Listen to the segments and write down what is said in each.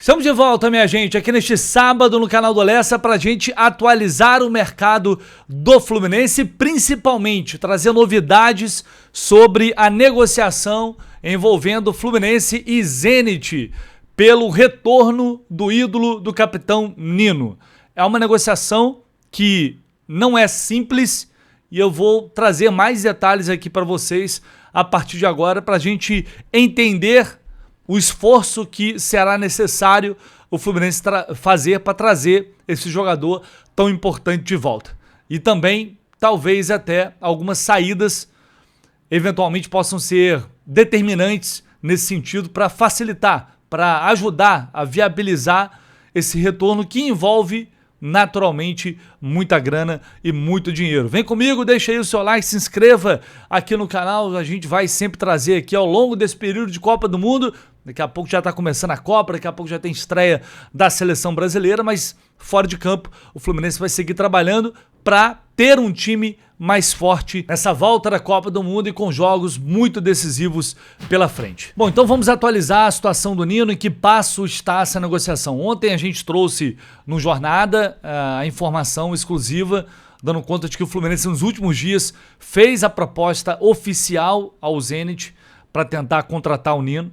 Estamos de volta, minha gente, aqui neste sábado no canal do Lessa para a gente atualizar o mercado do Fluminense, principalmente trazer novidades sobre a negociação envolvendo Fluminense e Zenit pelo retorno do ídolo do capitão Nino. É uma negociação que não é simples e eu vou trazer mais detalhes aqui para vocês a partir de agora para a gente entender o esforço que será necessário o Fluminense fazer para trazer esse jogador tão importante de volta. E também, talvez até algumas saídas eventualmente possam ser determinantes nesse sentido para facilitar, para ajudar a viabilizar esse retorno que envolve naturalmente muita grana e muito dinheiro. Vem comigo, deixa aí o seu like, se inscreva aqui no canal, a gente vai sempre trazer aqui ao longo desse período de Copa do Mundo. Daqui a pouco já está começando a Copa, daqui a pouco já tem estreia da seleção brasileira, mas fora de campo o Fluminense vai seguir trabalhando para ter um time mais forte nessa volta da Copa do Mundo e com jogos muito decisivos pela frente. Bom, então vamos atualizar a situação do Nino, em que passo está essa negociação. Ontem a gente trouxe no Jornada a informação exclusiva, dando conta de que o Fluminense nos últimos dias fez a proposta oficial ao Zenit para tentar contratar o Nino.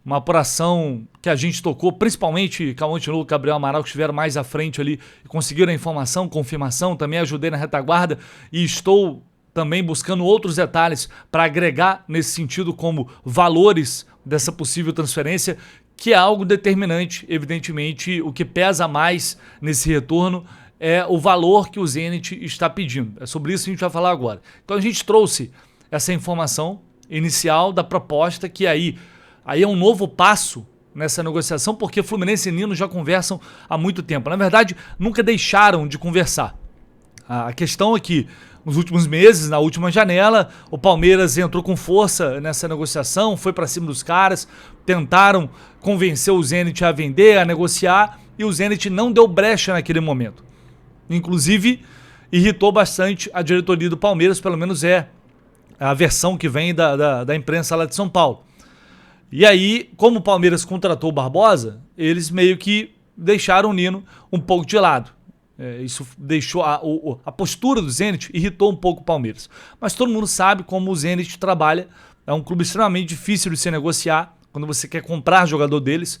Uma apuração que a gente tocou, principalmente Cauã Antinulo e Gabriel Amaral, que estiveram mais à frente ali e conseguiram a informação, confirmação. Também ajudei na retaguarda e estou também buscando outros detalhes para agregar nesse sentido, como valores dessa possível transferência, que é algo determinante. Evidentemente, o que pesa mais nesse retorno é o valor que o Zenit está pedindo. É sobre isso que a gente vai falar agora. Então a gente trouxe essa informação inicial da proposta, que aí é um novo passo nessa negociação, porque Fluminense e Nino já conversam há muito tempo. Na verdade, nunca deixaram de conversar. A questão é que, nos últimos meses, na última janela, o Palmeiras entrou com força nessa negociação, foi para cima dos caras, tentaram convencer o Zenit a vender, a negociar, e o Zenit não deu brecha naquele momento. Inclusive, irritou bastante a diretoria do Palmeiras, pelo menos é a versão que vem da imprensa lá de São Paulo. E aí, como o Palmeiras contratou o Barbosa, eles meio que deixaram o Nino um pouco de lado. Isso deixou a postura do Zenit, irritou um pouco o Palmeiras. Mas todo mundo sabe como o Zenit trabalha. É um clube extremamente difícil de se negociar quando você quer comprar jogador deles.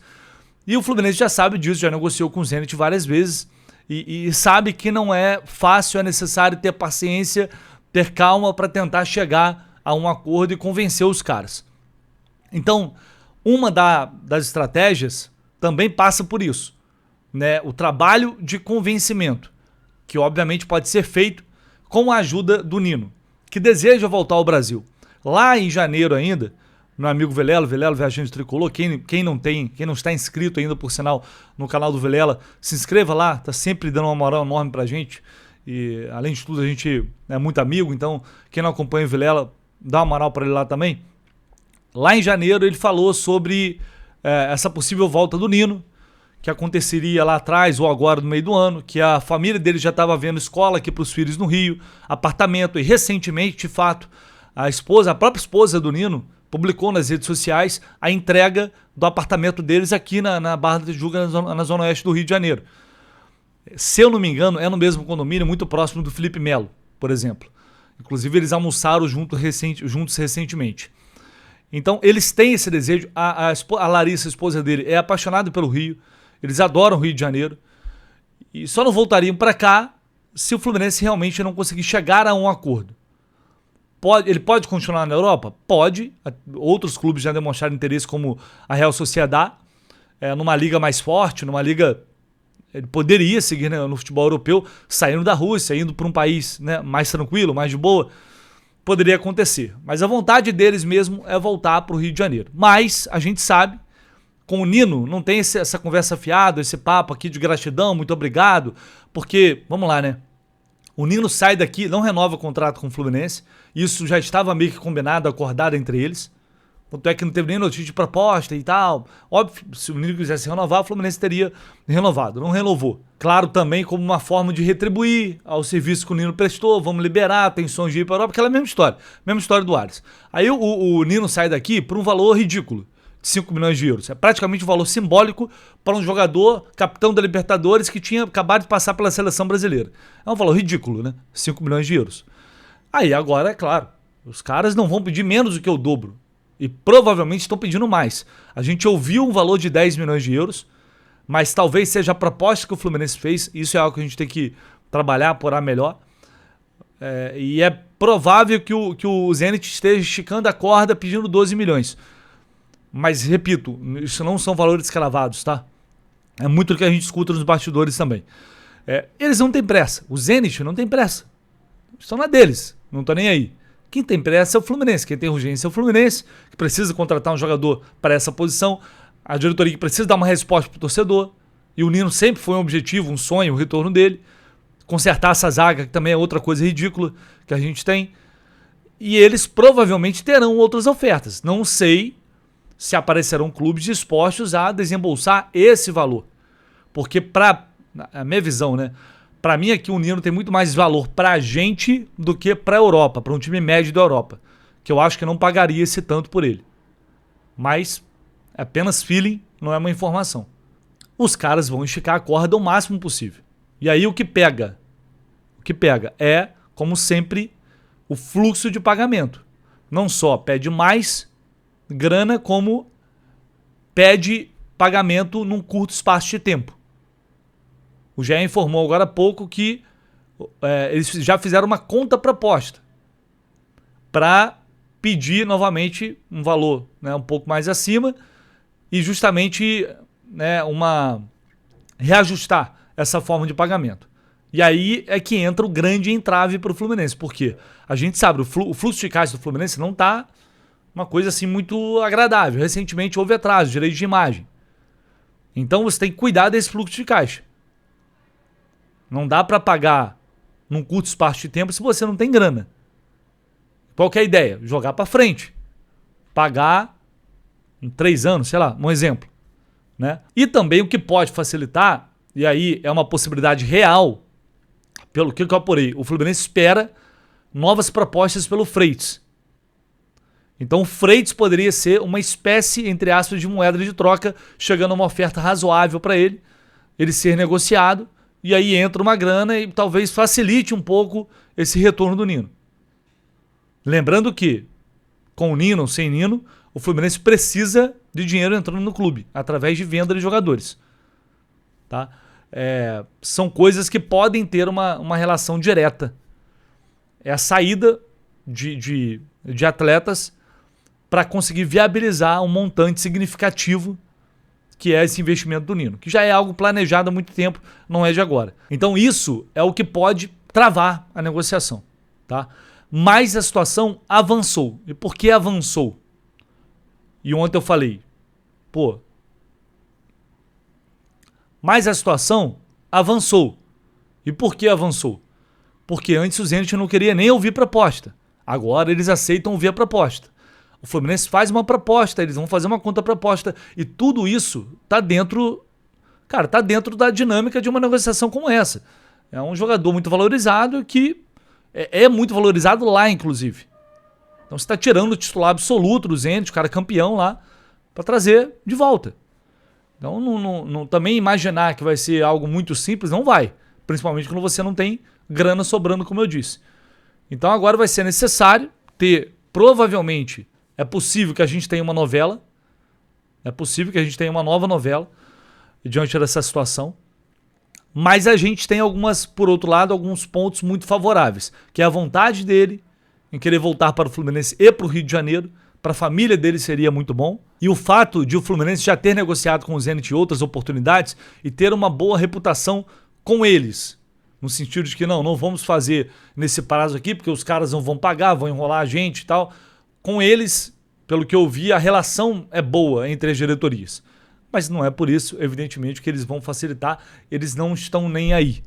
E o Fluminense já sabe disso, já negociou com o Zenit várias vezes. E sabe que não é fácil, é necessário ter paciência, ter calma para tentar chegar a um acordo e convencer os caras. Então, uma das estratégias também passa por isso, né? O trabalho de convencimento, que obviamente pode ser feito com a ajuda do Nino, que deseja voltar ao Brasil. Lá em janeiro ainda, meu amigo Vilela Viajante Tricolor, quem não está inscrito ainda, por sinal, no canal do Vilela, se inscreva lá, tá sempre dando uma moral enorme pra gente. E além de tudo, a gente é muito amigo, então quem não acompanha o Vilela, dá uma moral pra ele lá também. Lá em janeiro ele falou sobre essa possível volta do Nino, que aconteceria lá atrás ou agora no meio do ano, que a família dele já estava vendo escola aqui para os filhos no Rio, apartamento, e recentemente, de fato, a própria esposa do Nino publicou nas redes sociais a entrega do apartamento deles aqui na Barra da Tijuca, na zona oeste do Rio de Janeiro. Se eu não me engano, é no mesmo condomínio, muito próximo do Felipe Melo, por exemplo. Inclusive eles almoçaram juntos recentemente. Então, eles têm esse desejo. A Larissa, a esposa dele, é apaixonada pelo Rio. Eles adoram o Rio de Janeiro. E só não voltariam para cá se o Fluminense realmente não conseguir chegar a um acordo. Ele pode continuar na Europa? Pode. Outros clubes já demonstraram interesse, como a Real Sociedad, numa liga mais forte, numa liga... Ele poderia seguir, né, no futebol europeu, saindo da Rússia, indo para um país, né, mais tranquilo, mais de boa. Poderia acontecer, mas a vontade deles mesmo é voltar para o Rio de Janeiro. Mas a gente sabe, com o Nino não tem essa conversa fiada, esse papo aqui de gratidão, muito obrigado, porque, vamos lá, né? O Nino sai daqui, não renova o contrato com o Fluminense, isso já estava meio que combinado, acordado entre eles. Tanto é que não teve nem notícia de proposta e tal. Óbvio, se o Nino quisesse renovar, o Fluminense teria renovado. Não renovou. Claro, também como uma forma de retribuir ao serviço que o Nino prestou. Vamos liberar, tem sonhos de ir para a Europa, aquela mesma história do Ares. Aí o Nino sai daqui por um valor ridículo, 5 milhões de euros. É praticamente um valor simbólico para um jogador, capitão da Libertadores, que tinha acabado de passar pela seleção brasileira. É um valor ridículo, né? 5 milhões de euros. Aí agora, é claro, os caras não vão pedir menos do que o dobro. E provavelmente estão pedindo mais. A gente ouviu um valor de 10 milhões de euros, mas talvez seja a proposta que o Fluminense fez. Isso é algo que a gente tem que trabalhar, apurar melhor. E é provável que o Zenit esteja esticando a corda pedindo 12 milhões. Mas, repito, isso não são valores cravados, tá? É muito o que a gente escuta nos bastidores também. Eles não têm pressa. O Zenit não tem pressa. Estão na deles. Não estão nem aí. Quem tem pressa é o Fluminense. Quem tem urgência é o Fluminense, que precisa contratar um jogador para essa posição. A diretoria que precisa dar uma resposta para o torcedor. E o Nino sempre foi um objetivo, um sonho, o retorno dele. Consertar essa zaga, que também é outra coisa ridícula que a gente tem. E eles provavelmente terão outras ofertas. Não sei se aparecerão clubes dispostos a desembolsar esse valor. Porque, a minha visão, né? Para mim aqui o Nino tem muito mais valor para a gente do que para a Europa, para um time médio da Europa. Que eu acho que não pagaria esse tanto por ele. Mas é apenas feeling, não é uma informação. Os caras vão esticar a corda o máximo possível. E aí o que pega? O que pega é, como sempre, o fluxo de pagamento. Não só pede mais grana, como pede pagamento num curto espaço de tempo. O GE informou agora há pouco que eles já fizeram uma contraproposta para pedir novamente um valor, né, um pouco mais acima e justamente, né, reajustar essa forma de pagamento. E aí é que entra o grande entrave para o Fluminense, porque a gente sabe, o fluxo de caixa do Fluminense não está uma coisa assim muito agradável. Recentemente houve atraso, direito de imagem. Então você tem que cuidar desse fluxo de caixa. Não dá para pagar num curto espaço de tempo se você não tem grana. Qual que é a ideia? Jogar para frente. Pagar em 3 anos, sei lá, um exemplo. Né? E também o que pode facilitar, e aí é uma possibilidade real, pelo que eu apurei, o Fluminense espera novas propostas pelo Freitas. Então o Freitas poderia ser uma espécie, entre aspas, de moeda de troca, chegando a uma oferta razoável para ele ser negociado, e aí entra uma grana e talvez facilite um pouco esse retorno do Nino. Lembrando que, com o Nino ou sem Nino, o Fluminense precisa de dinheiro entrando no clube, através de venda de jogadores. Tá? São coisas que podem ter uma relação direta. É a saída de atletas para conseguir viabilizar um montante significativo que é esse investimento do Nino, que já é algo planejado há muito tempo, não é de agora. Então isso é o que pode travar a negociação. Tá? Mas a situação avançou. E por que avançou? E ontem eu falei, mas a situação avançou. E por que avançou? Porque antes o Zenit não queria nem ouvir proposta. Agora eles aceitam ouvir a proposta. O Fluminense faz uma proposta, eles vão fazer uma contraproposta. E tudo isso tá dentro da dinâmica de uma negociação como essa. É um jogador muito valorizado que é muito valorizado lá, inclusive. Então você está tirando o titular absoluto do Zenit, o cara campeão lá, para trazer de volta. Então não também imaginar que vai ser algo muito simples, não vai. Principalmente quando você não tem grana sobrando, como eu disse. Então agora vai ser necessário ter, provavelmente, é possível que a gente tenha uma novela. É possível que a gente tenha uma nova novela diante dessa situação. Mas a gente tem por outro lado, alguns pontos muito favoráveis. Que é a vontade dele em querer voltar para o Fluminense e para o Rio de Janeiro. Para a família dele seria muito bom. E o fato de o Fluminense já ter negociado com o Zenit em outras oportunidades e ter uma boa reputação com eles. No sentido de que não vamos fazer nesse prazo aqui, porque os caras não vão pagar, vão enrolar a gente e tal. Com eles, pelo que eu vi, a relação é boa entre as diretorias. Mas não é por isso, evidentemente, que eles vão facilitar. Eles não estão nem aí.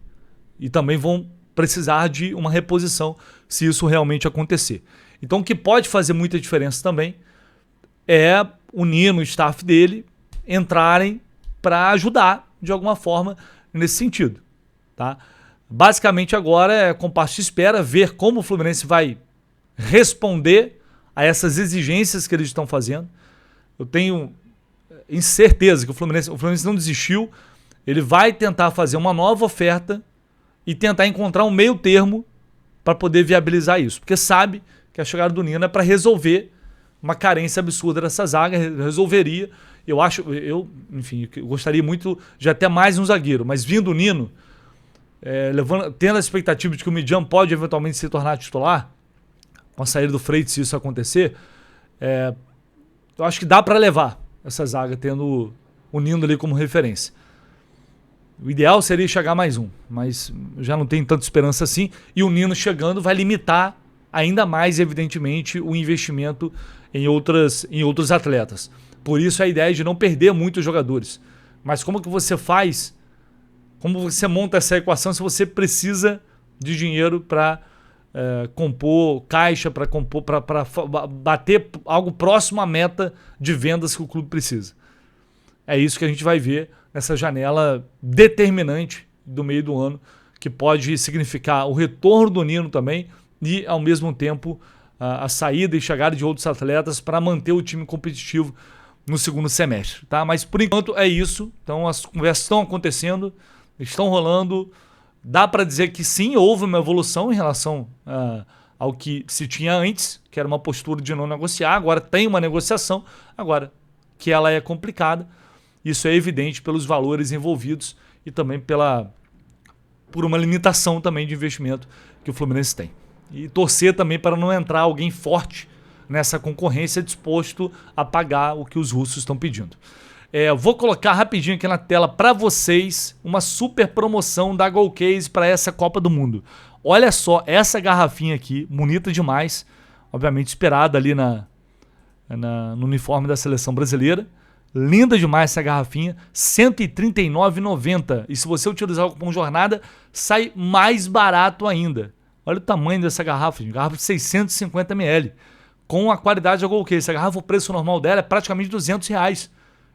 E também vão precisar de uma reposição se isso realmente acontecer. Então o que pode fazer muita diferença também é o Nino, o staff dele, entrarem para ajudar de alguma forma nesse sentido. Tá? Basicamente agora é compasso de espera, ver como o Fluminense vai responder a essas exigências que eles estão fazendo. Eu tenho em certeza que o Fluminense não desistiu, ele vai tentar fazer uma nova oferta e tentar encontrar um meio termo para poder viabilizar isso, porque sabe que a chegada do Nino é para resolver uma carência absurda dessa zaga, resolveria. Eu gostaria muito de até mais um zagueiro, mas vindo o Nino, tendo a expectativa de que o Midian pode eventualmente se tornar titular, com a saída do Freitas, se isso acontecer, eu acho que dá para levar essa zaga, tendo o Nino ali como referência. O ideal seria chegar mais um, mas já não tem tanta esperança assim. E o Nino chegando vai limitar ainda mais, evidentemente, o investimento em outros atletas. Por isso a ideia de não perder muitos jogadores. Mas como que você faz? Como você monta essa equação se você precisa de dinheiro para compor caixa, para bater algo próximo à meta de vendas que o clube precisa? É isso que a gente vai ver nessa janela determinante do meio do ano, que pode significar o retorno do Nino também e, ao mesmo tempo, a saída e chegada de outros atletas para manter o time competitivo no segundo semestre. Tá? Mas, por enquanto, é isso. Então, as conversas estão acontecendo, estão rolando. Dá para dizer que sim, houve uma evolução em relação ao que se tinha antes, que era uma postura de não negociar. Agora tem uma negociação, agora que ela é complicada. Isso é evidente pelos valores envolvidos e também por uma limitação também de investimento que o Fluminense tem. E torcer também para não entrar alguém forte nessa concorrência disposto a pagar o que os russos estão pedindo. Vou colocar rapidinho aqui na tela para vocês uma super promoção da Golcase para essa Copa do Mundo. Olha só essa garrafinha aqui, bonita demais, obviamente esperada ali no uniforme da seleção brasileira. Linda demais essa garrafinha, R$ 139,90. E se você utilizar o cupom JORNADA, sai mais barato ainda. Olha o tamanho dessa garrafa, gente. Garrafa de 650 ml. Com a qualidade da Golcase. Essa garrafa, o preço normal dela é praticamente R$200.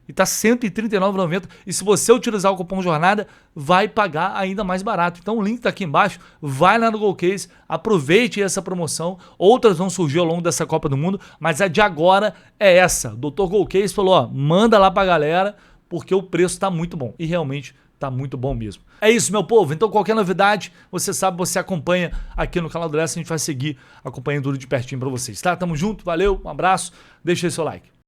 E está R$ 139,90. E se você utilizar o cupom JORNADA, vai pagar ainda mais barato. Então o link está aqui embaixo. Vai lá no Golcase, aproveite essa promoção. Outras vão surgir ao longo dessa Copa do Mundo, mas a de agora é essa. O Dr. Golcase falou, manda lá pra galera, porque o preço está muito bom. E realmente tá muito bom mesmo. É isso, meu povo. Então qualquer novidade, você sabe, você acompanha aqui no canal do Lessa. A gente vai seguir acompanhando tudo de pertinho para vocês, tá? Tamo junto, valeu, um abraço, deixa aí seu like.